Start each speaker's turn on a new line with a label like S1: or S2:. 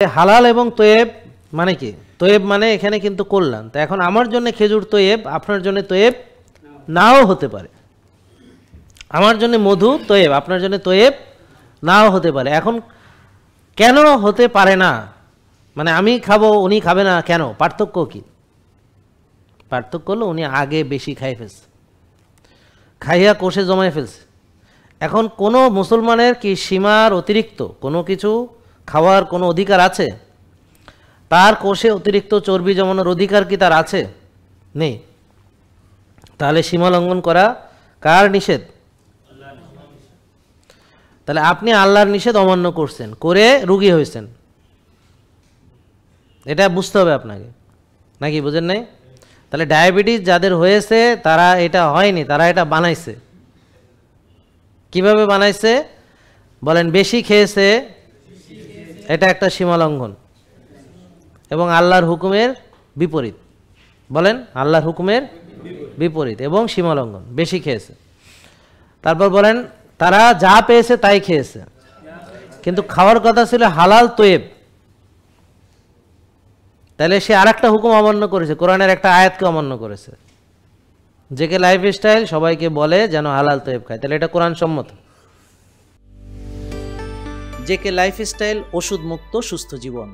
S1: হালাল এবং তয়েব মানে কি? তয়েব মানে এখানে কিন্তু কল্যাণ। তো এখন আমার জন্য খেজুর তয়েব, আপনার জন্য তয়েব নাও হতে পারে। আমার জন্য মধু তয়েব, আপনার জন্য তয়েব নাও হতে পারে। এখন কেন হতে পারে না? মানে আমি খাবো, উনি খাবে না, কেন? পার্থক্য কি? পার্থক্য হলো উনি আগে বেশি খাই ফেলছে, খাইয়া কোষে জমায় ফেলছে। এখন কোনো মুসলমানের কি সীমার অতিরিক্ত কোনো কিছু খাওয়ার কোনো অধিকার আছে? তার কোষে অতিরিক্ত চর্বি জমানোর অধিকার কি তার আছে? নেই। তাহলে সীমা লঙ্ঘন করা কার নিষেধ? তাহলে আপনি আল্লাহর নিষেধ অমান্য করছেন, করে রুগী হয়েছেন। এটা বুঝতে হবে আপনাকে, নাকি বুঝেন নাই? তাহলে ডায়াবেটিস যাদের হয়েছে তারা এটা হয়নি, তারা এটা বানাইছে। কিভাবে বানাইছে বলেন? বেশি খেয়েছে, এটা একটা সীমা লঙ্ঘন এবং আল্লাহর হুকুমের বিপরীত। বলেন, আল্লাহর হুকুমের বিপরীত এবং সীমা লঙ্ঘন, বেশি খেয়েছে। তারপর বলেন, তারা যা পেয়েছে তাই খেয়েছে, কিন্তু খাওয়ার কথা ছিল হালাল তয়েব। তাহলে সে আর একটা হুকুম অমান্য করেছে, কোরআনের একটা আয়াতকে অমান্য করেছে। জেকে লাইফস্টাইল সবাইকে বলে যেন হালাল তয়েব খায়, তাহলে এটা কোরআন সম্মত? জেকে লাইফস্টাইল, ওষুধ মুক্ত সুস্থ জীবন।